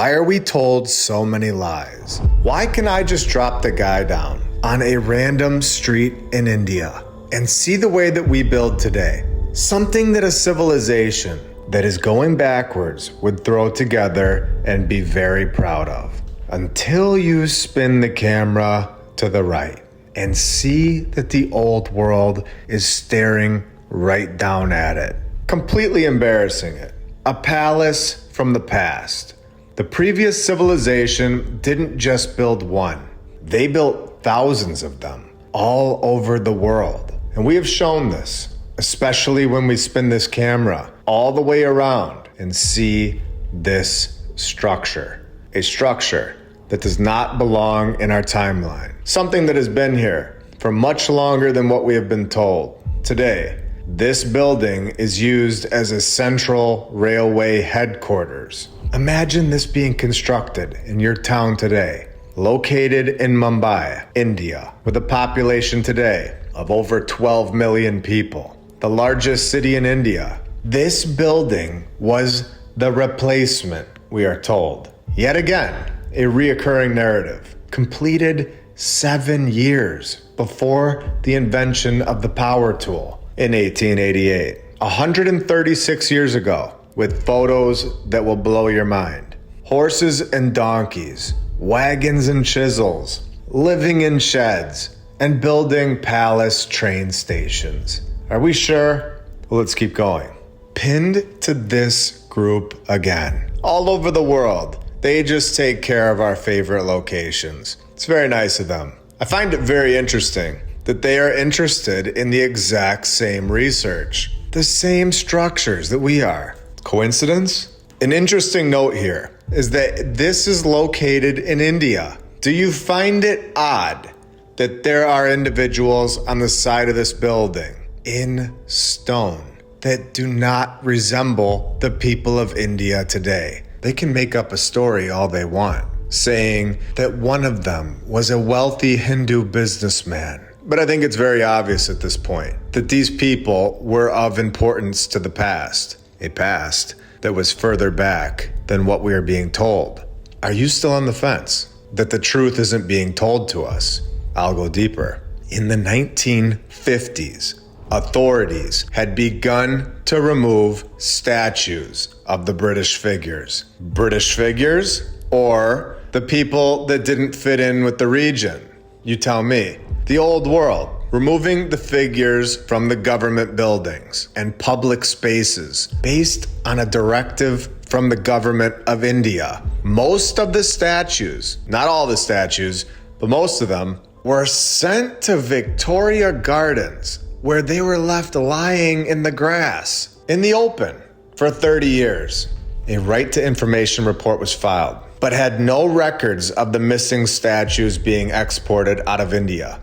Why are we told so many lies? Why can I just drop the guy down on a random street in India and see the way that we build today? Something that a civilization that is going backwards would throw together and be very proud of. Until you spin the camera to the right and see that the old world is staring right down at it, completely embarrassing it. A palace from the past. The previous civilization didn't just build one. They built thousands of them all over the world. And we have shown this, especially when we spin this camera all the way around and see this structure. A structure that does not belong in our timeline. Something that has been here for much longer than what we have been told. Today, this building is used as a central railway headquarters. Imagine this being constructed in your town today, located in Mumbai, India, with a population today of over 12 million people, the largest city in India. This building was the replacement, we are told. Yet again, a reoccurring narrative, completed 7 years before the invention of the power tool in 1888, 136 years ago, with photos that will blow your mind. Horses and donkeys, wagons and chisels, living in sheds, and building palace train stations. Are we sure? Well, let's keep going. Pinned to this group again. All over the world, they just take care of our favorite locations. It's very nice of them. I find it very interesting that they are interested in the exact same research, the same structures that we are. Coincidence? An interesting note here is that this is located in India. Do you find it odd that there are individuals on the side of this building in stone that do not resemble the people of India today? They can make up a story all they want, saying that one of them was a wealthy Hindu businessman. But I think it's very obvious at this point that these people were of importance to the past. A past that was further back than what we are being told. Are you still on the fence that the truth isn't being told to us? I'll go deeper. In the 1950s, authorities had begun to remove statues of the British figures. British figures or the people that didn't fit in with the region? You tell me. The old world. Removing the figures from the government buildings and public spaces based on a directive from the government of India. Most of the statues, not all the statues, but most of them, were sent to Victoria Gardens, where they were left lying in the grass, in the open, for 30 years. A right to information report was filed, but had no records of the missing statues being exported out of India.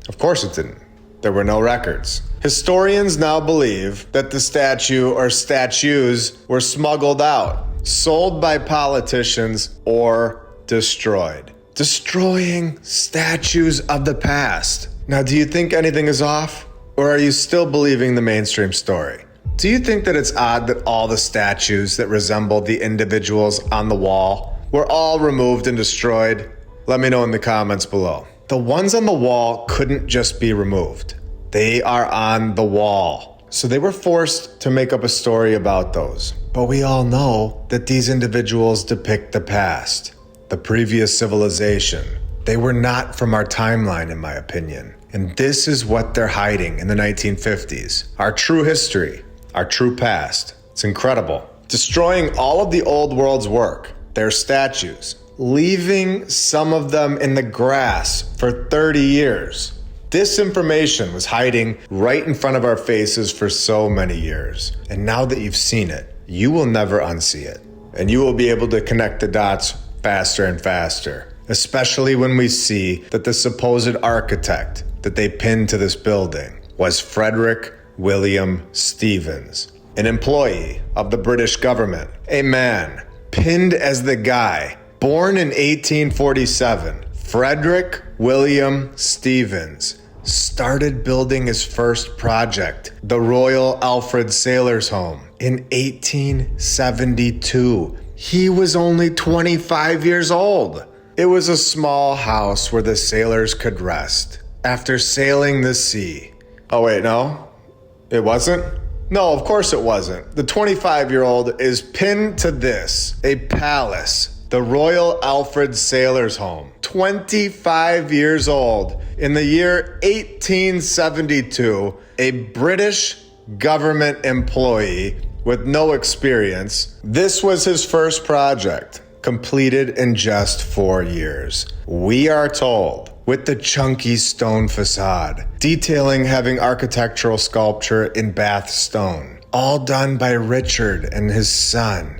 Of course it didn't. There were no records. Historians now believe that the statue or statues were smuggled out, sold by politicians, or destroyed. Destroying statues of the past. Now, do you think anything is off? Or are you still believing the mainstream story? Do you think that it's odd that all the statues that resemble the individuals on the wall were all removed and destroyed? Let me know in the comments below. The ones on the wall couldn't just be removed. They are on the wall. So they were forced to make up a story about those. But we all know that these individuals depict the past, the previous civilization. They were not from our timeline, in my opinion. And this is what they're hiding in the 1950s. Our true history, our true past. It's incredible. Destroying all of the old world's work, their statues, leaving some of them in the grass for 30 years. This information was hiding right in front of our faces for so many years. And now that you've seen it, you will never unsee it. And you will be able to connect the dots faster and faster, especially when we see that the supposed architect that they pinned to this building was Frederick William Stevens, an employee of the British government, a man pinned as the guy. Born in 1847, Frederick William Stevens started building his first project, the Royal Alfred Sailor's Home, in 1872. He was only 25 years old. It was a small house where the sailors could rest after sailing the sea. Oh wait, no? It wasn't? No, of course it wasn't. The 25-year-old is pinned to this, a palace, the Royal Alfred Sailor's Home. 25 years old. In the year 1872, a British government employee with no experience. This was his first project, completed in just 4 years. We are told, with the chunky stone facade, detailing having architectural sculpture in Bath stone, all done by Richard and his son,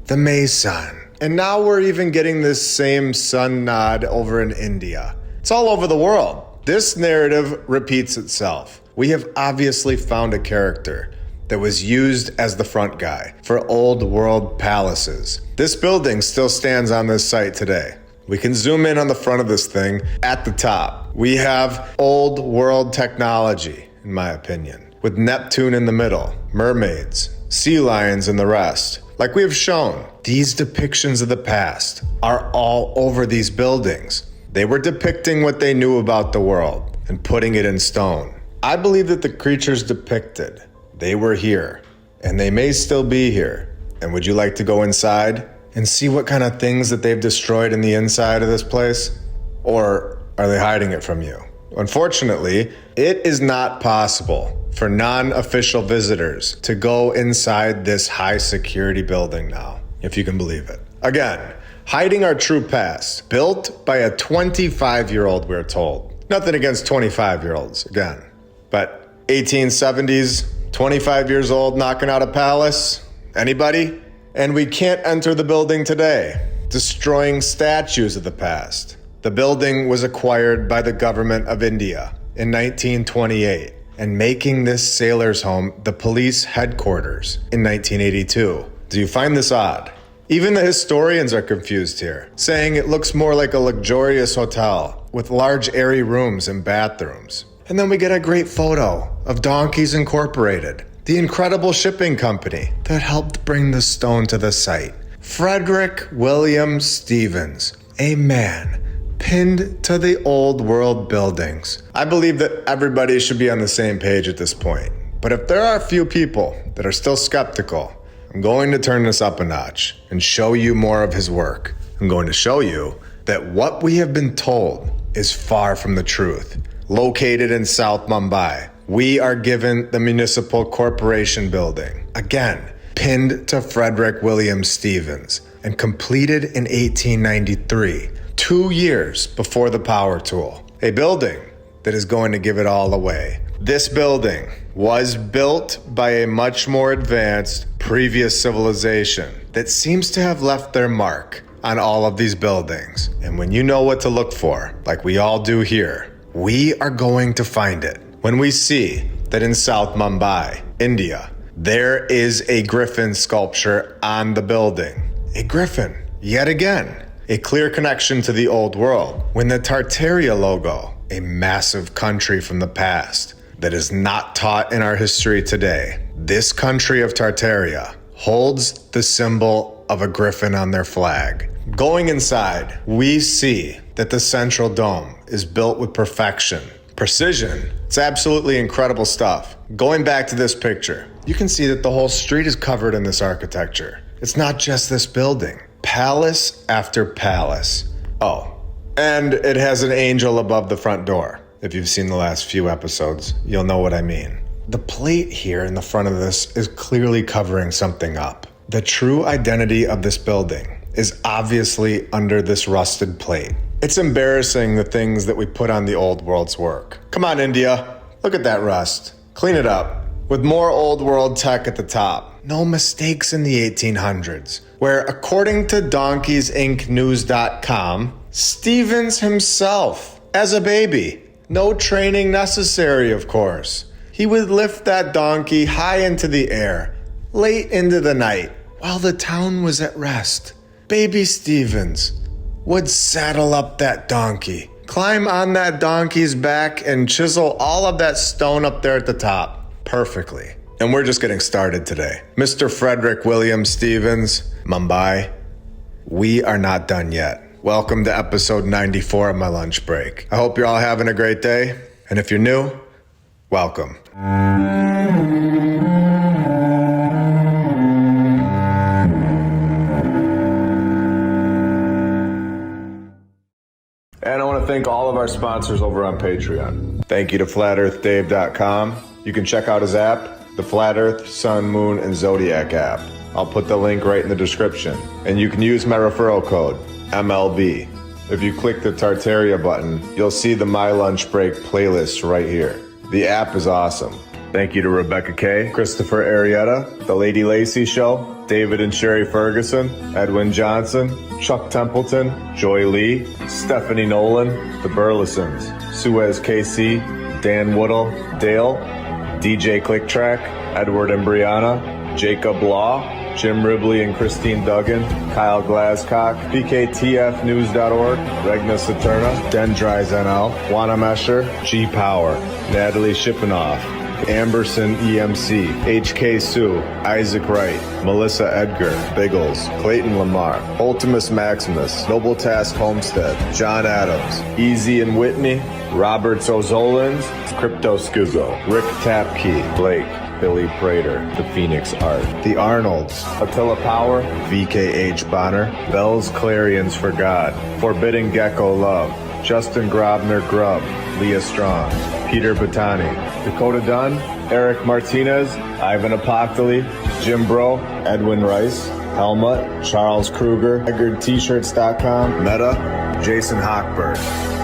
the Mason. And now we're even getting this same sun nod over in India. It's all over the world. This narrative repeats itself. We have obviously found a character that was used as the front guy for old world palaces. This building still stands on this site today. We can zoom in on the front of this thing at the top. We have old world technology, in my opinion, with Neptune in the middle, mermaids, sea lions, and the rest. Like we have shown, these depictions of the past are all over these buildings. They were depicting what they knew about the world and putting it in stone. I believe that the creatures depicted, they were here, and they may still be here. And would you like to go inside and see what kind of things that they've destroyed in the inside of this place? Or are they hiding it from you? Unfortunately, it is not possible for non-official visitors to go inside this high security building now, if you can believe it. Again, hiding our true past, built by a 25-year-old, we're told. Nothing against 25-year-olds, again. But 1870s, 25 years old, knocking out a palace? Anybody? And we can't enter the building today, destroying statues of the past. The building was acquired by the government of India in 1928 and making this sailor's home the police headquarters in 1982. Do you find this odd? Even the historians are confused here, saying it looks more like a luxurious hotel with large airy rooms and bathrooms. And then we get a great photo of Donkeys Incorporated, the incredible shipping company that helped bring the stone to the site. Frederick William Stevens, a man pinned to the old world buildings. I believe that everybody should be on the same page at this point. But if there are a few people that are still skeptical, I'm going to turn this up a notch and show you more of his work. I'm going to show you that what we have been told is far from the truth. Located in South Mumbai, we are given the Municipal Corporation building. Again, pinned to Frederick William Stevens and completed in 1893. 2 years before the power tool. A building that is going to give it all away. This building was built by a much more advanced previous civilization that seems to have left their mark on all of these buildings. And when you know what to look for, like we all do here, we are going to find it. When we see that in South Mumbai, India, there is a griffin sculpture on the building. A griffin, yet again. A clear connection to the old world. When the Tartaria logo, a massive country from the past that is not taught in our history today, this country of Tartaria holds the symbol of a griffin on their flag. Going inside, we see that the central dome is built with perfection, precision. It's absolutely incredible stuff. Going back to this picture, you can see that the whole street is covered in this architecture. It's not just this building. Palace after palace. Oh, and it has an angel above the front door. If you've seen the last few episodes, you'll know what I mean. The plate here in the front of this is clearly covering something up. The true identity of this building is obviously under this rusted plate. It's embarrassing the things that we put on the old world's work. Come on, India. Look at that rust. Clean it up. With more old world tech at the top. No mistakes in the 1800s, where according to DonkeysIncNews.com, Stevens himself, as a baby, no training necessary, of course, he would lift that donkey high into the air, late into the night, while the town was at rest. Baby Stevens would saddle up that donkey, climb on that donkey's back, and chisel all of that stone up there at the top perfectly. And we're just getting started today. Mr. Frederick William Stevens, Mumbai, we are not done yet. Welcome to episode 94 of my lunch break. I hope you're all having a great day. And if you're new, welcome. And I want to thank all of our sponsors over on Patreon. Thank you to FlatEarthDave.com. You can check out his app, the Flat Earth, Sun, Moon, and Zodiac app. I'll put the link right in the description. And you can use my referral code, MLB. If you click the Tartaria button, you'll see the My Lunch Break playlist right here. The app is awesome. Thank you to Rebecca K, Christopher Arietta, The Lady Lacey Show, David and Sherry Ferguson, Edwin Johnson, Chuck Templeton, Joy Lee, Stephanie Nolan, The Burlesons, Suez KC, Dan Woodall, Dale, DJ Clicktrack, Edward and Brianna, Jacob Law, Jim Ribley and Christine Duggan, Kyle Glascock, BKTFnews.org, Regna Saturna, Dendries NL, Juana Mesher, G Power, Natalie Shippenoff, Amberson EMC, HK Sue, Isaac Wright, Melissa Edgar, Biggles, Clayton Lamar, Ultimus Maximus, Noble Task Homestead, John Adams, Easy and Whitney, Roberts O'Zolins, Crypto Scugo, Rick Tapkey, Blake, Billy Prater, The Phoenix Art, The Arnolds, Attila Power, VKH Bonner, Bell's Clarions for God, Forbidden Gecko Love, Justin Grobner Grubb, Leah Strong, Peter Batani, Dakota Dunn, Eric Martinez, Ivan Apoctoli, Jim Bro, Edwin Rice, Helmut, Charles Kruger, EggardT-shirts.com, Meta, Jason Hochberg,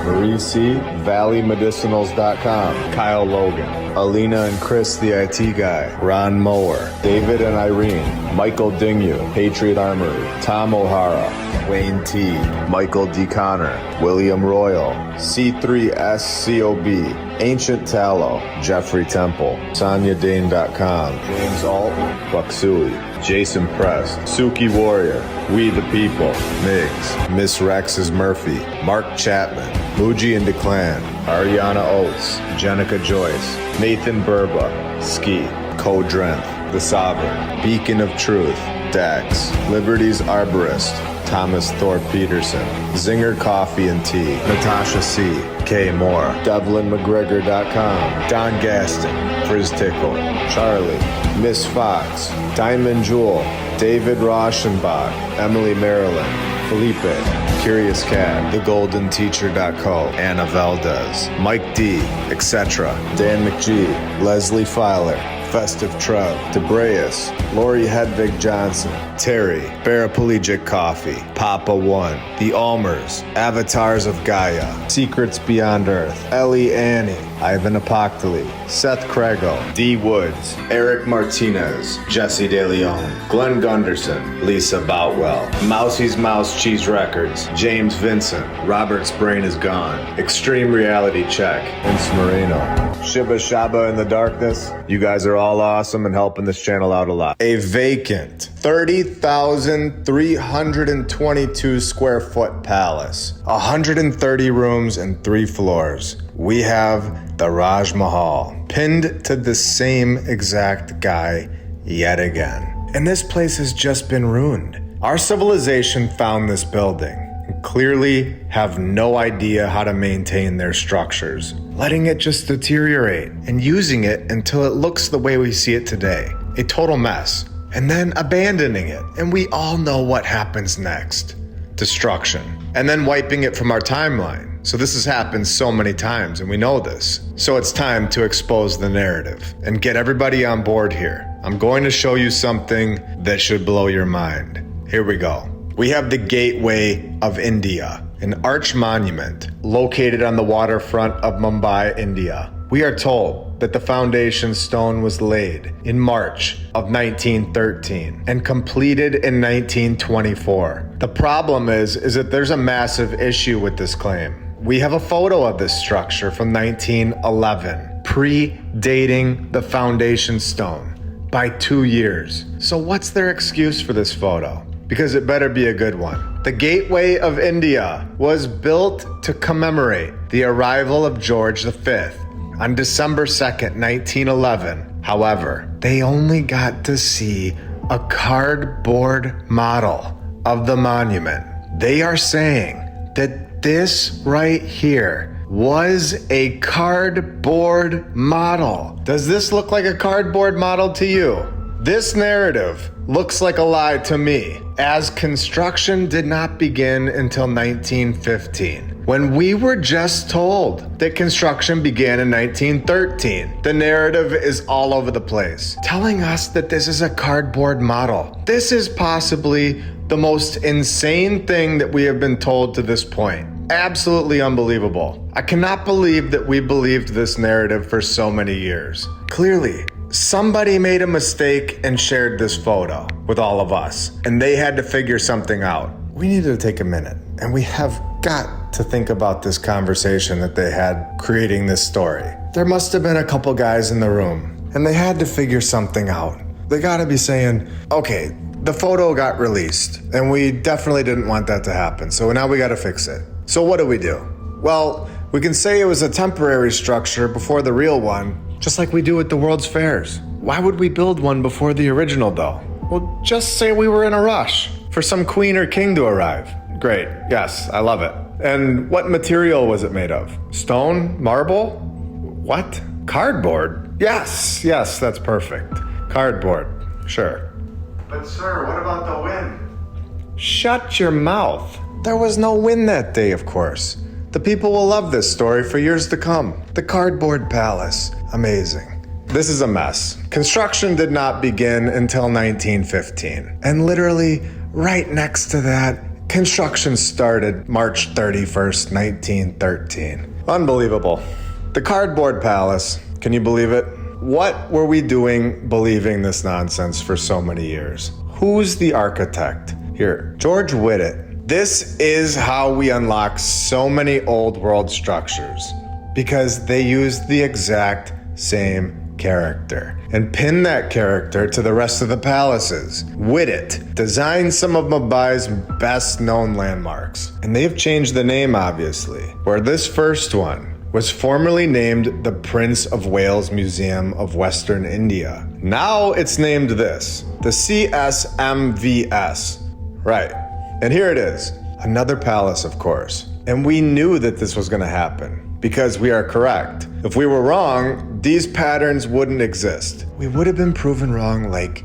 Marie C, ValleyMedicinals.com, Kyle Logan, Alina and Chris the IT Guy, Ron Mower, David and Irene, Michael Dingyu, Patriot Armory, Tom O'Hara, Wayne T, Michael D. Connor, William Royal, C3SCOB, Ancient Tallow, Jeffrey Temple, SonyaDane.com, James Alt, Bucksui, Jason Prest, Suki Warrior, We the People, Miggs, Miss Rex's Murphy, Mark Chapman, Muji and DeClan, Ariana Oates, Jenica Joyce, Nathan Burba, Ski, Codrenth, The Sovereign, Beacon of Truth, Dax, Liberty's Arborist, Thomas Thorpe Peterson, Zinger Coffee and Tea, Natasha C, K Moore, DevlinMcGregor.com, Don Gaston, Frizz Tickle, Charlie, Miss Fox, Diamond Jewel, David Rauschenbach, Emily Maryland, Felipe, Curious Cat, TheGoldenTeacher.co, Anna Valdez, Mike D, etc., Dan McGee, Leslie Filer, Festive Trev, Debrayus, Lori Hedvig Johnson, Terry, Paraplegic Coffee, Papa One, The Almers, Avatars of Gaia, Secrets Beyond Earth, Ellie Annie, Ivan Apoctoli, Seth Craigo, D. Woods, Eric Martinez, Jesse De Leon, Glenn Gunderson, Lisa Boutwell, Mousie's Mouse Cheese Records, James Vincent, Robert's Brain is Gone, Extreme Reality Check, Vince Moreno, Shiba Shaba in the Darkness. You guys are all awesome and helping this channel out a lot. A vacant 30,322 square foot palace, 130 rooms and 3 floors. We have the Raj Mahal, pinned to the same exact guy yet again. And this place has just been ruined. Our civilization found this building and clearly have no idea how to maintain their structures, letting it just deteriorate and using it until it looks the way we see it today, a total mess, and then abandoning it. And we all know what happens next. Destruction. And then wiping it from our timeline. So this has happened so many times and we know this. So it's time to expose the narrative and get everybody on board here. I'm going to show you something that should blow your mind. Here we go. We have the Gateway of India, an arch monument located on the waterfront of Mumbai, India. We are told that the foundation stone was laid in March of 1913 and completed in 1924. The problem is that there's a massive issue with this claim. We have a photo of this structure from 1911, predating the foundation stone by 2 years. So what's their excuse for this photo? Because it better be a good one. The Gateway of India was built to commemorate the arrival of George V on December 2nd, 1911. However, they only got to see a cardboard model of the monument. They are saying that this right here was a cardboard model. Does this look like a cardboard model to you? This narrative looks like a lie to me, as construction did not begin until 1915, when we were just told that construction began in 1913. The narrative is all over the place, telling us that this is a cardboard model. This is possibly the most insane thing that we have been told to this point. Absolutely unbelievable. I cannot believe that we believed this narrative for so many years. Clearly, somebody made a mistake and shared this photo with all of us, and they had to figure something out. We need to take a minute, and we have got to think about this conversation that they had creating this story. There must have been a couple guys in the room, and they had to figure something out. They gotta be saying, okay, the photo got released, and we definitely didn't want that to happen, so now we gotta fix it. So what do? Well, we can say it was a temporary structure before the real one, just like we do at the World's Fairs. Why would we build one before the original though? Well, just say we were in a rush for some queen or king to arrive. Great, yes, I love it. And what material was it made of? Stone? Marble? What? Cardboard? Yes, that's perfect. Cardboard, sure. But sir, what about the wind? Shut your mouth. There was no wind that day, of course. The people will love this story for years to come. The Cardboard Palace. Amazing. This is a mess. Construction did not begin until 1915. And literally, right next to that, construction started March 31st, 1913. Unbelievable. The Cardboard Palace. Can you believe it? What were we doing believing this nonsense for so many years? Who's the architect? Here, George Whitted. This is how we unlock so many old world structures, because they used the exact same character and pinned that character to the rest of the palaces. Whitted designed some of Mumbai's best known landmarks, and they've changed the name obviously, where this first one was formerly named the Prince of Wales Museum of Western India. Now it's named this, the CSMVS. Right. And here it is, another palace, of course. And we knew that this was going to happen because we are correct. If we were wrong, these patterns wouldn't exist. We would have been proven wrong like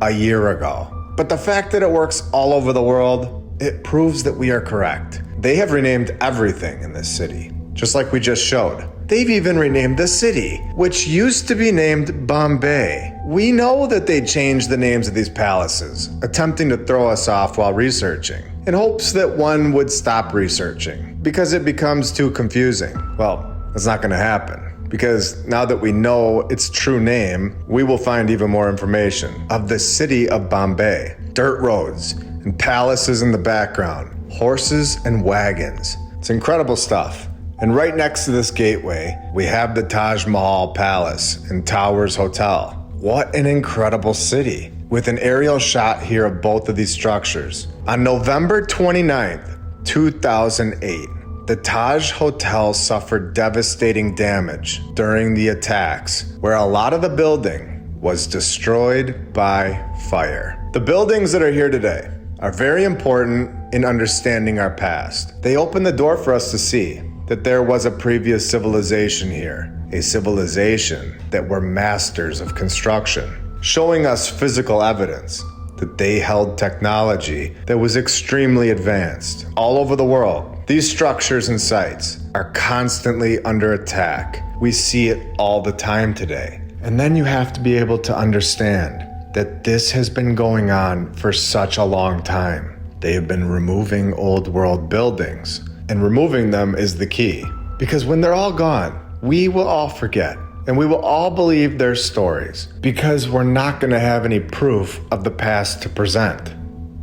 a year ago. But the fact that it works all over the world, it proves that we are correct. They have renamed everything in this city, just like we just showed. They've even renamed the city, which used to be named Bombay. We know that they changed the names of these palaces, attempting to throw us off while researching, in hopes that one would stop researching, because it becomes too confusing. Well, that's not gonna happen, because now that we know its true name, we will find even more information of the city of Bombay. Dirt roads and palaces in the background, horses and wagons. It's incredible stuff. And right next to this gateway, we have the Taj Mahal Palace and Towers Hotel. What an incredible city, with an aerial shot here of both of these structures. On November 29th, 2008, the Taj Hotel suffered devastating damage during the attacks, where a lot of the building was destroyed by fire. The buildings that are here today are very important in understanding our past. They open the door for us to see that there was a previous civilization here, a civilization that were masters of construction, showing us physical evidence that they held technology that was extremely advanced all over the world. These structures and sites are constantly under attack. We see it all the time today. And then you have to be able to understand that this has been going on for such a long time. They have been removing old world buildings, and removing them is the key, because when they're all gone, we will all forget, and we will all believe their stories, because we're not going to have any proof of the past to present.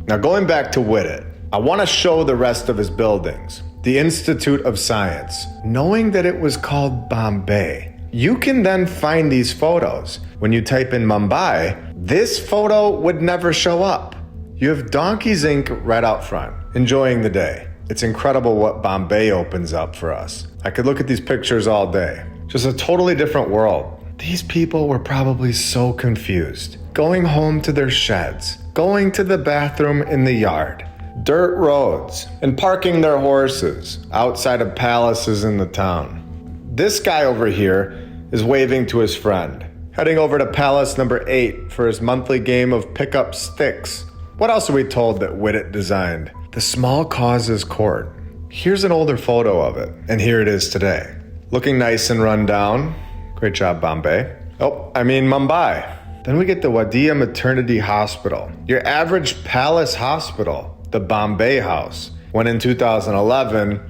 Now, going back to Whitted, I want to show the rest of his buildings, the Institute of Science, knowing that it was called Bombay. You can then find these photos. When you type in Mumbai, this photo would never show up. You have Donkey's Ink right out front, enjoying the day. It's incredible what Bombay opens up for us. I could look at these pictures all day. Just a totally different world. These people were probably so confused. going home to their sheds, going to the bathroom in the yard, dirt roads, and parking their horses outside of palaces in the town. This guy over here is waving to his friend, heading over to palace number 8 for his monthly game of pick up sticks. What else are we told that Whittet designed? The Small Causes Court. Here's an older photo of it, and here it is today. Looking nice and run down. Great job, Mumbai. Then we get the Wadia Maternity Hospital, your average palace hospital, the Bombay House. When in 2011,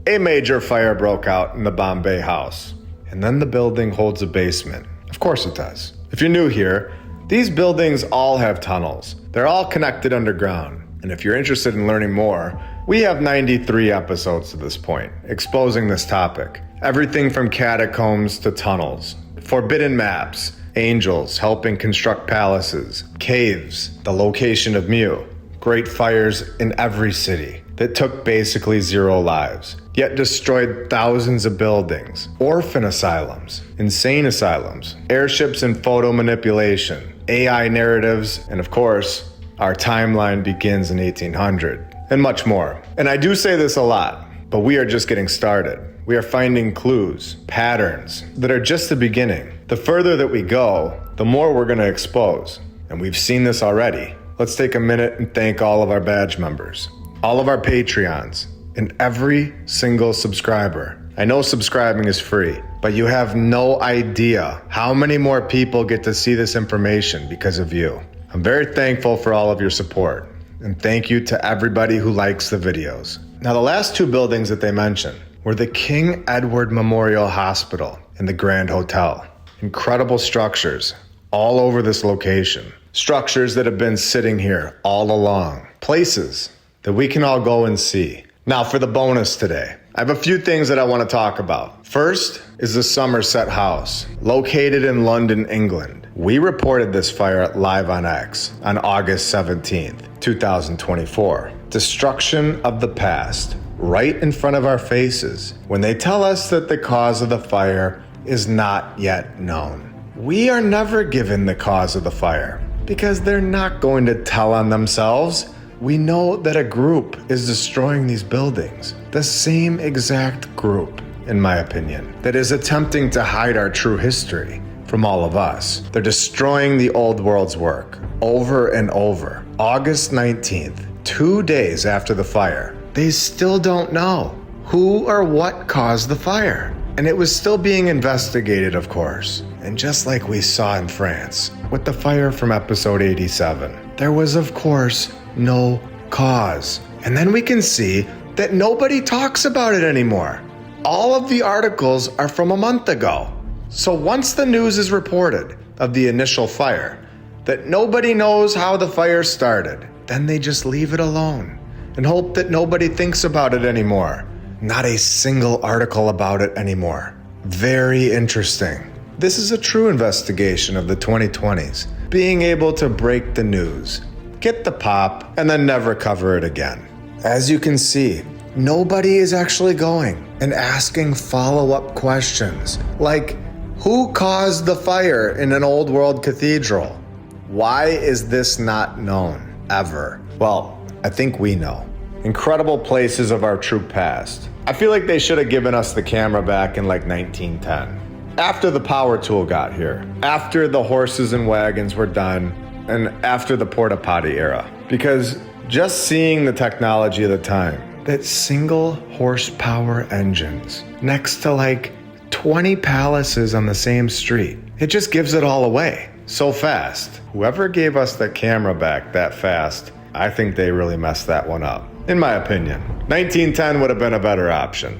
a major fire broke out in the Bombay House. And then the building holds a basement. Of course it does. If you're new here, these buildings all have tunnels. They're all connected underground. And if you're interested in learning more, we have 93 episodes to this point, exposing this topic. Everything from catacombs to tunnels, forbidden maps, angels helping construct palaces, caves, the location of Mu, great fires in every city that took basically 0 lives, yet destroyed thousands of buildings, orphan asylums, insane asylums, airships and photo manipulation, AI narratives, and of course, our timeline begins in 1800, and much more. And I do say this a lot, but we are just getting started. We are finding clues, patterns that are just the beginning. The further that we go, the more we're going to expose. And we've seen this already. Let's take a minute and thank all of our badge members, all of our Patreons, and every single subscriber. I know subscribing is free, but you have no idea how many more people get to see this information because of you. I'm very thankful for all of your support, and thank you to everybody who likes the videos. Now, the last 2 buildings that they mentioned were the King Edward Memorial Hospital and the Grand Hotel. Incredible structures all over this location. Structures that have been sitting here all along. Places that we can all go and see. Now for the bonus today. I have a few things that I want to talk about. First is the Somerset House, located in London, England. We reported this fire at Live on X on August 17th, 2024. Destruction of the past, right in front of our faces, when they tell us that the cause of the fire is not yet known. We are never given the cause of the fire because they're not going to tell on themselves. We know that a group is destroying these buildings. The same exact group, in my opinion, that is attempting to hide our true history from all of us. They're destroying the old world's work over and over. August 19th, 2 days after the fire, they still don't know who or what caused the fire. And it was still being investigated, of course. And just like we saw in France with the fire from episode 87, there was, of course, no cause. And then we can see that nobody talks about it anymore. All of the articles are from a month ago. So once the news is reported of the initial fire, that nobody knows how the fire started, then they just leave it alone and hope that nobody thinks about it anymore. Not a single article about it anymore. Very interesting. This is a true investigation of the 2020s, being able to break the news, get the pop, and then never cover it again. As you can see, nobody is actually going and asking follow-up questions like, who caused the fire in an old world cathedral? Why is this not known ever? Well, I think we know. Incredible places of our true past. I feel like they should have given us the camera back in like 1910. After the power tool got here, after the horses and wagons were done, and after the porta potty era. Because just seeing the technology of the time, that single horsepower engines next to like 20 palaces on the same street, it just gives it all away so fast. Whoever gave us the camera back that fast, I think they really messed that one up, in my opinion. 1910 would have been a better option.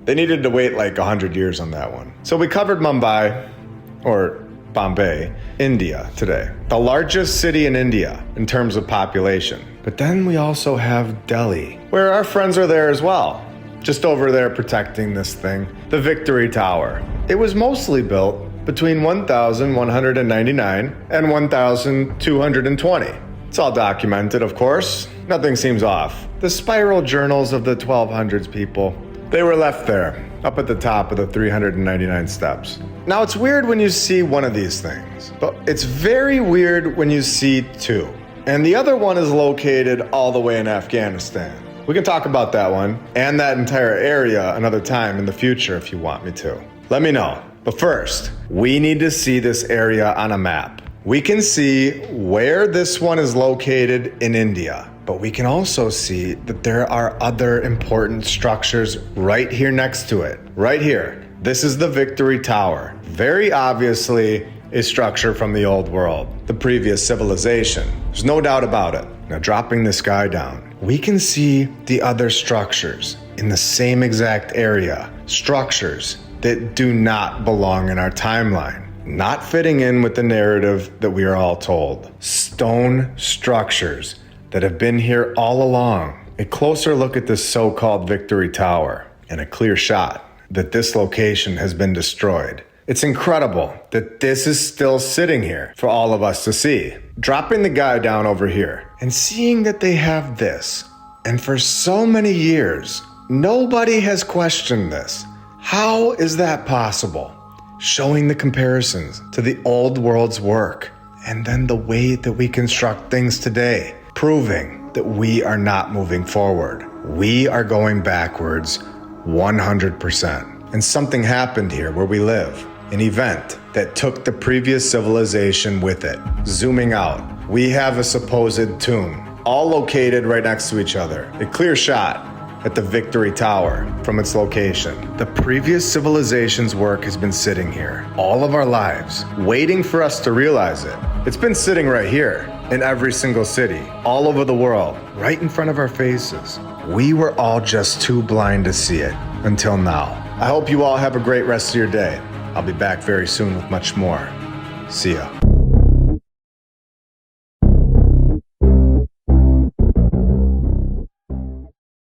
They needed to wait like 100 years on that one. So we covered Mumbai, or Bombay, India today. The largest city in India in terms of population. But then we also have Delhi, where our friends are there as well. Just over there protecting this thing, the Victory Tower. It was mostly built between 1199 and 1220. It's all documented, of course. Nothing seems off. The spiral journals of the 1200s people, they were left there, up at the top of the 399 steps. Now, it's weird when you see one of these things, but it's very weird when you see two. And the other one is located all the way in Afghanistan. We can talk about that one and that entire area another time in the future if you want me to. Let me know. But first, we need to see this area on a map. We can see where this one is located in India, but we can also see that there are other important structures right here next to it. Right here. This is the Victory Tower. Very obviously a structure from the old world, the previous civilization. There's no doubt about it. Now, dropping this guy down, we can see the other structures in the same exact area. Structures that do not belong in our timeline, not fitting in with the narrative that we are all told. Stone structures that have been here all along. A closer look at this so-called Victory Tower and a clear shot that this location has been destroyed. It's incredible that this is still sitting here for all of us to see. Dropping the guy down over here and seeing that they have this, and for so many years, nobody has questioned this. How is that possible? Showing the comparisons to the old world's work, and then the way that we construct things today, proving that we are not moving forward. We are going backwards 100%. And something happened here where we live. An event that took the previous civilization with it. Zooming out, we have a supposed tomb, all located right next to each other. A clear shot at the Victory Tower from its location. The previous civilization's work has been sitting here all of our lives, waiting for us to realize it. It's been sitting right here in every single city, all over the world, right in front of our faces. We were all just too blind to see it until now. I hope you all have a great rest of your day. I'll be back very soon with much more. See ya.